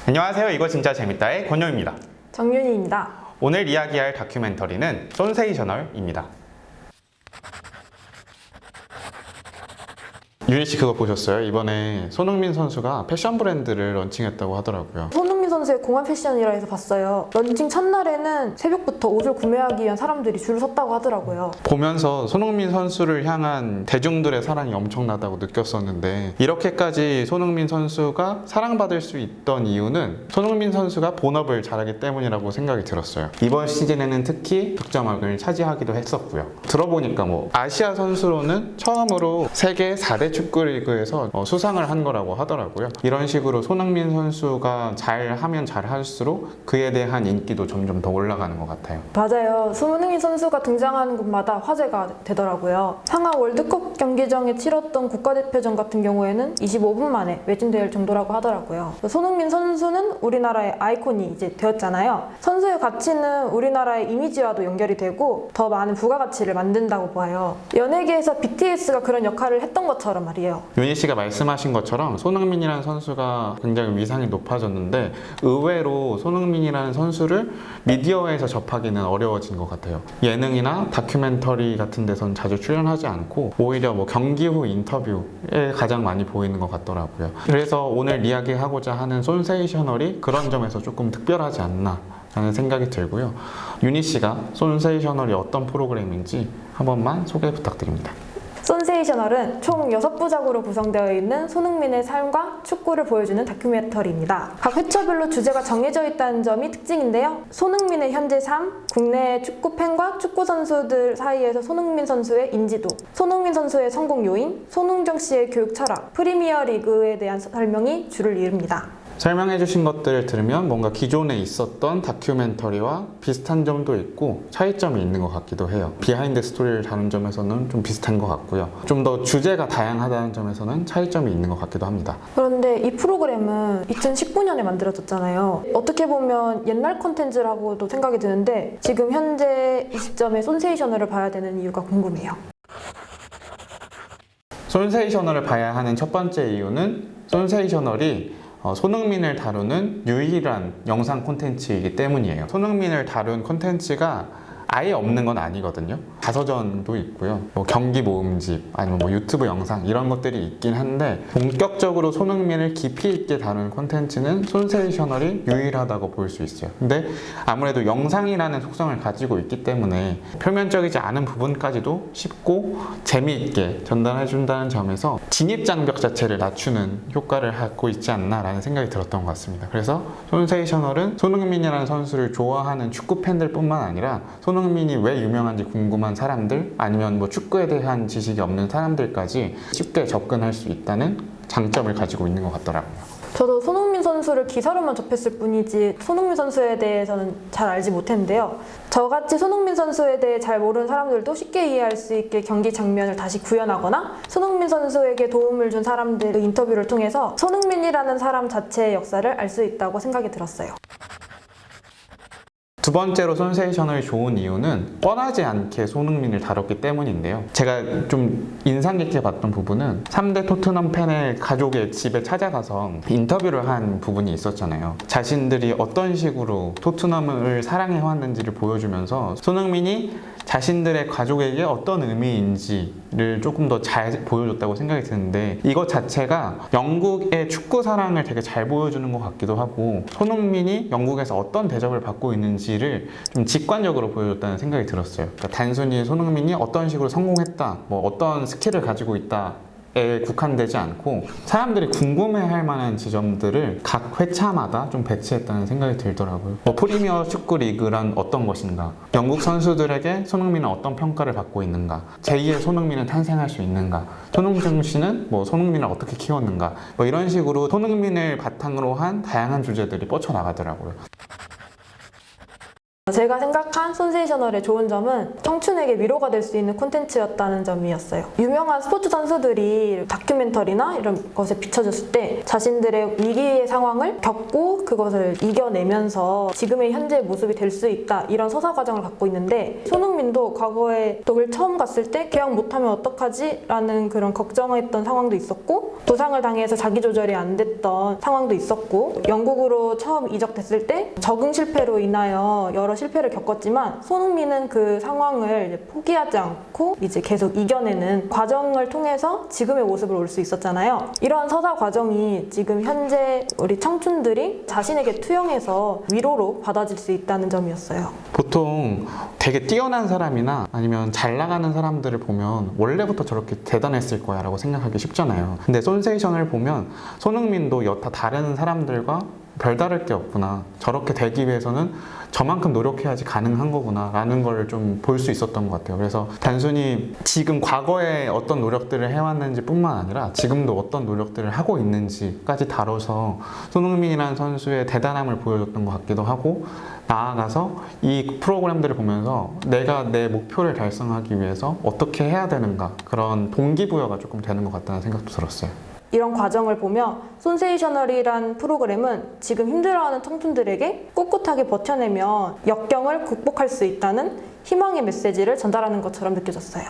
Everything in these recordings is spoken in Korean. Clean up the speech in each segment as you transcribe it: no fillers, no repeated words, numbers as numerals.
안녕하세요. 이거 진짜 재밌다의 권영입니다. 정윤희입니다. 오늘 이야기할 다큐멘터리는 쏜세이셔널입니다. 윤희 씨 그거 보셨어요? 이번에 손흥민 선수가 패션 브랜드를 런칭했다고 하더라고요. 손흥민 선수의 공항 패션이라 해서 봤어요. 런칭 첫날에는 새벽부터 옷을 구매하기 위한 사람들이 줄을 섰다고 하더라고요. 보면서 손흥민 선수를 향한 대중들의 사랑이 엄청나다고 느꼈었는데, 이렇게까지 손흥민 선수가 사랑받을 수 있던 이유는 손흥민 선수가 본업을 잘하기 때문이라고 생각이 들었어요. 이번 시즌에는 특히 득점왕을 차지하기도 했었고요. 들어보니까 아시아 선수로는 처음으로 세계 4대 축구 리그에서 수상을 한 거라고 하더라고요. 이런 식으로 손흥민 선수가 잘하면 잘할수록 그에 대한 인기도 점점 더 올라가는 것 같아요. 맞아요. 손흥민 선수가 등장하는 곳마다 화제가 되더라고요. 상하 월드컵 경기장에 치렀던 국가대표전 같은 경우에는 25분 만에 매진될 정도라고 하더라고요. 손흥민 선수는 우리나라의 아이콘이 이제 되었잖아요. 선수의 가치는 우리나라의 이미지와도 연결이 되고 더 많은 부가가치를 만든다고 봐요. 연예계에서 BTS가 그런 역할을 했던 것처럼 말이에요. 윤희 씨가 말씀하신 것처럼 손흥민이라는 선수가 굉장히 위상이 높아졌는데, 의외로 손흥민이라는 선수를 미디어에서 접하기는 어려워진 것 같아요. 예능이나 다큐멘터리 같은 데선 자주 출연하지 않고 오히려 경기 후 인터뷰에 가장 많이 보이는 것 같더라고요. 그래서 오늘 이야기하고자 하는 쏜세이셔널이 그런 점에서 조금 특별하지 않나 라는 생각이 들고요. 윤희 씨가 쏜세이셔널이 어떤 프로그램인지 한 번만 소개 부탁드립니다. 쏜세이셔널은 총 6부작으로 구성되어 있는 손흥민의 삶과 축구를 보여주는 다큐멘터리입니다. 각 회차별로 주제가 정해져 있다는 점이 특징인데요. 손흥민의 현재 삶, 국내 축구 팬과 축구 선수들 사이에서 손흥민 선수의 인지도, 손흥민 선수의 성공 요인, 손흥정 씨의 교육 철학, 프리미어 리그에 대한 설명이 주를 이룹니다. 설명해 주신 것들을 들으면 뭔가 기존에 있었던 다큐멘터리와 비슷한 점도 있고 차이점이 있는 것 같기도 해요. 비하인드 스토리를 다룬 점에서는 좀 비슷한 것 같고요. 좀 더 주제가 다양하다는 점에서는 차이점이 있는 것 같기도 합니다. 그런데 이 프로그램은 2019년에 만들어졌잖아요. 어떻게 보면 옛날 콘텐츠라고도 생각이 드는데 지금 현재 이 시점에 쏜세이셔널을 봐야 되는 이유가 궁금해요. 쏜세이셔널을 봐야 하는 첫 번째 이유는 쏜세이셔널이 손흥민을 다루는 유일한 영상 콘텐츠이기 때문이에요. 손흥민을 다룬 콘텐츠가 아예 없는 건 아니거든요. 자서전도 있고요. 경기 모음집, 아니면 유튜브 영상 이런 것들이 있긴 한데, 본격적으로 손흥민을 깊이 있게 다룬 콘텐츠는 쏜세이셔널이 유일하다고 볼 수 있어요. 근데 아무래도 영상이라는 속성을 가지고 있기 때문에 표면적이지 않은 부분까지도 쉽고 재미있게 전달해준다는 점에서 진입장벽 자체를 낮추는 효과를 갖고 있지 않나라는 생각이 들었던 것 같습니다. 그래서 쏜세이셔널은 손흥민이라는 선수를 좋아하는 축구 팬들 뿐만 아니라 손흥민이 왜 유명한지 궁금한 사람들, 아니면 축구에 대한 지식이 없는 사람들까지 쉽게 접근할 수 있다는 장점을 가지고 있는 것 같더라고요. 저도 손흥민 선수를 기사로만 접했을 뿐이지 손흥민 선수에 대해서는 잘 알지 못했는데요. 저같이 손흥민 선수에 대해 잘 모르는 사람들도 쉽게 이해할 수 있게 경기 장면을 다시 구현하거나 손흥민 선수에게 도움을 준 사람들의 인터뷰를 통해서 손흥민이라는 사람 자체의 역사를 알 수 있다고 생각이 들었어요. 두 번째로 쏜세이셔널이 좋은 이유는 뻔하지 않게 손흥민을 다뤘기 때문인데요. 제가 좀 인상 깊게 봤던 부분은 3대 토트넘 팬의 가족의 집에 찾아가서 인터뷰를 한 부분이 있었잖아요. 자신들이 어떤 식으로 토트넘을 사랑해왔는지를 보여주면서 손흥민이 자신들의 가족에게 어떤 의미인지를 조금 더 잘 보여줬다고 생각이 드는데, 이것 자체가 영국의 축구 사랑을 되게 잘 보여주는 것 같기도 하고, 손흥민이 영국에서 어떤 대접을 받고 있는지를 좀 직관적으로 보여줬다는 생각이 들었어요. 그러니까 단순히 손흥민이 어떤 식으로 성공했다, 어떤 스킬을 가지고 있다 에 국한되지 않고 사람들이 궁금해할 만한 지점들을 각 회차마다 좀 배치했다는 생각이 들더라고요. 프리미어 축구 리그란 어떤 것인가, 영국 선수들에게 손흥민은 어떤 평가를 받고 있는가, 제2의 손흥민은 탄생할 수 있는가, 손흥정 씨는 손흥민을 어떻게 키웠는가, 이런 식으로 손흥민을 바탕으로 한 다양한 주제들이 뻗쳐나가더라고요. 제가 생각한 손세이셔널의 좋은 점은 청춘에게 위로가 될 수 있는 콘텐츠였다는 점이었어요. 유명한 스포츠 선수들이 다큐멘터리나 이런 것에 비춰졌을 때 자신들의 위기의 상황을 겪고 그것을 이겨내면서 지금의 현재의 모습이 될 수 있다, 이런 서사 과정을 갖고 있는데, 손흥민도 과거에 독일 처음 갔을 때 계약 못하면 어떡하지? 라는 그런 걱정했던 상황도 있었고, 부상을 당해서 자기 조절이 안 됐던 상황도 있었고, 영국으로 처음 이적됐을 때 적응 실패로 인하여 여러 실패를 겪었지만 손흥민은 그 상황을 이제 포기하지 않고 이제 계속 이겨내는 과정을 통해서 지금의 모습을 올 수 있었잖아요. 이러한 서사 과정이 지금 현재 우리 청춘들이 자신에게 투영해서 위로로 받아질 수 있다는 점이었어요. 보통 되게 뛰어난 사람이나 아니면 잘 나가는 사람들을 보면 원래부터 저렇게 대단했을 거야 라고 생각하기 쉽잖아요. 근데 손세이션을 보면 손흥민도 여타 다른 사람들과 별다를 게 없구나, 저렇게 되기 위해서는 저만큼 노력해야지 가능한 거구나 라는 걸 좀 볼 수 있었던 것 같아요. 그래서 단순히 지금 과거에 어떤 노력들을 해왔는지 뿐만 아니라 지금도 어떤 노력들을 하고 있는지까지 다뤄서 손흥민이라는 선수의 대단함을 보여줬던 것 같기도 하고, 나아가서 이 프로그램들을 보면서 내가 내 목표를 달성하기 위해서 어떻게 해야 되는가, 그런 동기부여가 조금 되는 것 같다는 생각도 들었어요. 이런 과정을 보며 손세이셔널이란 프로그램은 지금 힘들어하는 청춘들에게 꿋꿋하게 버텨내며 역경을 극복할 수 있다는 희망의 메시지를 전달하는 것처럼 느껴졌어요.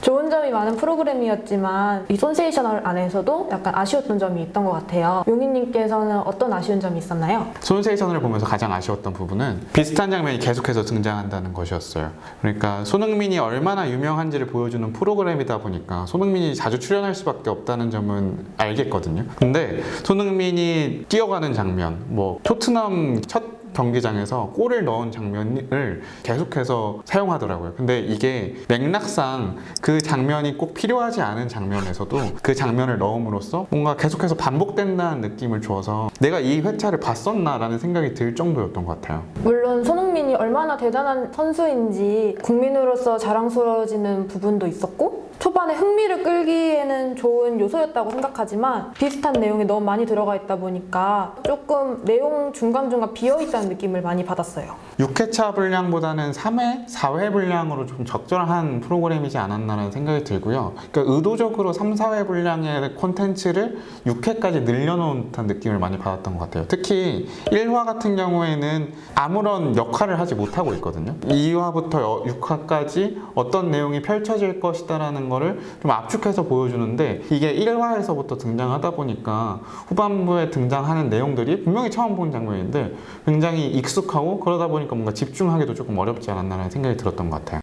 좋은 점이 많은 프로그램이었지만 이 손세이셔널 안에서도 약간 아쉬웠던 점이 있던 것 같아요. 용희님께서는 어떤 아쉬운 점이 있었나요? 손세이션을 보면서 가장 아쉬웠던 부분은 비슷한 장면이 계속해서 등장한다는 것이었어요. 그러니까 손흥민이 얼마나 유명한지를 보여주는 프로그램이다 보니까 손흥민이 자주 출연할 수밖에 없다는 점은 알겠거든요. 근데 손흥민이 뛰어가는 장면, 뭐 토트넘 첫 경기장에서 골을 넣은 장면을 계속해서 사용하더라고요. 근데 이게 맥락상 그 장면이 꼭 필요하지 않은 장면에서도 그 장면을 넣음으로써 뭔가 계속해서 반복된다는 느낌을 줘서 내가 이 회차를 봤었나 라는 생각이 들 정도였던 것 같아요. 물론 손흥민이 얼마나 대단한 선수인지 국민으로서 자랑스러워지는 부분도 있었고, 초반에 흥미를 끌기에는 좋은 요소였다고 생각하지만 비슷한 내용이 너무 많이 들어가 있다 보니까 조금 내용 중간중간 비어있다는 느낌을 많이 받았어요. 6회차 분량보다는 3회, 4회 분량으로 좀 적절한 프로그램이지 않았나라는 생각이 들고요. 그러니까 의도적으로 3, 4회 분량의 콘텐츠를 6회까지 늘려놓은 듯한 느낌을 많이 받았던 것 같아요. 특히 1화 같은 경우에는 아무런 역할을 하지 못하고 있거든요. 2화부터 6화까지 어떤 내용이 펼쳐질 것이다라는 거를 좀 압축해서 보여주는데, 이게 1화에서부터 등장하다 보니까 후반부에 등장하는 내용들이 분명히 처음 본 장면인데 굉장히 익숙하고, 그러다 보니까 뭔가 집중하기도 조금 어렵지 않았나라는 생각이 들었던 것 같아요.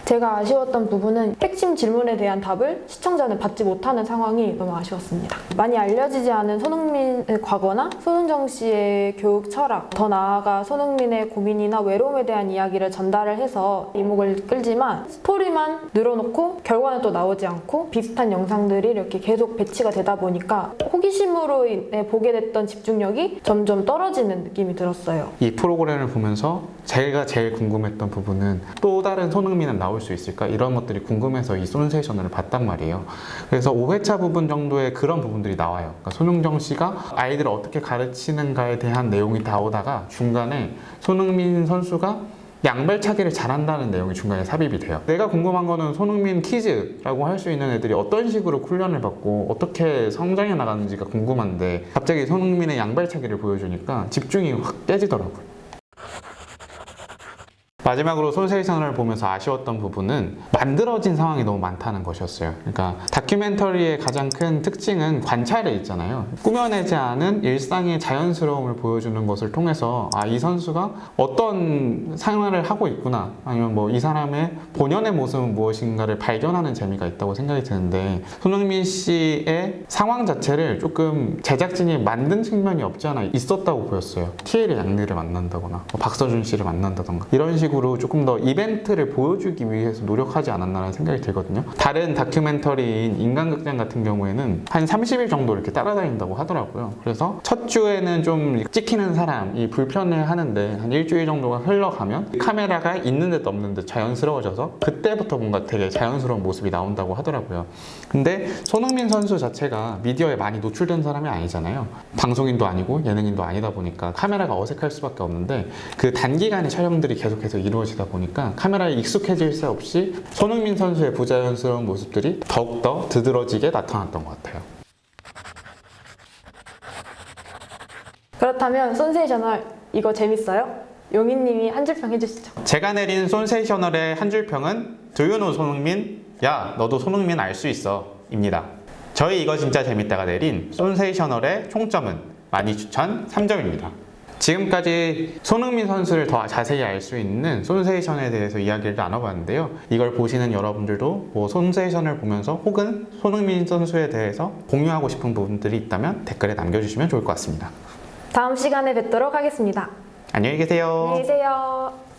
제가 아쉬웠던 부분은 핵심 질문에 대한 답을 시청자는 받지 못하는 상황이 너무 아쉬웠습니다. 많이 알려지지 않은 손흥민의 과거나 손흥정 씨의 교육 철학, 더 나아가 손흥민의 고민이나 외로움에 대한 이야기를 전달을 해서 이목을 끌지만 스토리만 늘어놓고 결과는 또 나오지 않고 비슷한 영상들이 이렇게 계속 배치가 되다 보니까 호기심으로 인해 보게 됐던 집중력이 점점 떨어지는 느낌이 들었어요. 이 프로그램을 보면서 제가 제일 궁금했던 부분은 또 다른 손흥민은 나올 수 있을까? 이런 것들이 궁금해서 이 손세이션을 봤단 말이에요. 그래서 5회차 부분 정도의 그런 부분들이 나와요. 그러니까 손흥정 씨가 아이들을 어떻게 가르치는가에 대한 내용이 나오다가 중간에 손흥민 선수가 양발차기를 잘한다는 내용이 중간에 삽입이 돼요. 내가 궁금한 거는 손흥민 키즈라고 할 수 있는 애들이 어떤 식으로 훈련을 받고 어떻게 성장해 나가는지가 궁금한데 갑자기 손흥민의 양발차기를 보여주니까 집중이 확 깨지더라고요. 마지막으로 손세이션을 보면서 아쉬웠던 부분은 만들어진 상황이 너무 많다는 것이었어요. 그러니까 다큐멘터리의 가장 큰 특징은 관찰에 있잖아요. 꾸며내지 않은 일상의 자연스러움을 보여주는 것을 통해서 이 선수가 어떤 생활을 하고 있구나, 아니면 뭐 이 사람의 본연의 모습은 무엇인가를 발견하는 재미가 있다고 생각이 드는데, 손흥민 씨의 상황 자체를 조금 제작진이 만든 측면이 없지 않아 있었다고 보였어요. 티에리 양리를 만난다거나 박서준 씨를 만난다던가 이런 식으로 방식으로 조금 더 이벤트를 보여주기 위해서 노력하지 않았나라는 생각이 들거든요. 다른 다큐멘터리인 인간극장 같은 경우에는 한 30일 정도 이렇게 따라다닌다고 하더라고요. 그래서 첫 주에는 좀 찍히는 사람이 불편을 하는데 한 일주일 정도가 흘러가면 카메라가 있는 듯 없는 듯 자연스러워져서 그때부터 뭔가 되게 자연스러운 모습이 나온다고 하더라고요. 근데 손흥민 선수 자체가 미디어에 많이 노출된 사람이 아니잖아요. 방송인도 아니고 예능인도 아니다 보니까 카메라가 어색할 수밖에 없는데 그 단기간에 촬영들이 계속해서 이루어지다 보니까 카메라에 익숙해질 새 없이 손흥민 선수의 부자연스러운 모습들이 더욱더 드드러지게 나타났던 것 같아요. 그렇다면 손세이셔널 이거 재밌어요? 용인님이 한 줄평 해주시죠. 제가 내린 손세이셔널의 한 줄평은 Do you know 손흥민? 야, 너도 손흥민 알 수 있어 입니다. 저희 이거 진짜 재밌다가 내린 손세이셔널의 총점은 많이 추천 3점입니다. 지금까지 손흥민 선수를 더 자세히 알 수 있는 손세이션에 대해서 이야기를 나눠봤는데요. 이걸 보시는 여러분들도 뭐 손세이션을 보면서 혹은 손흥민 선수에 대해서 공유하고 싶은 부분들이 있다면 댓글에 남겨주시면 좋을 것 같습니다. 다음 시간에 뵙도록 하겠습니다. 안녕히 계세요. 안녕히 계세요.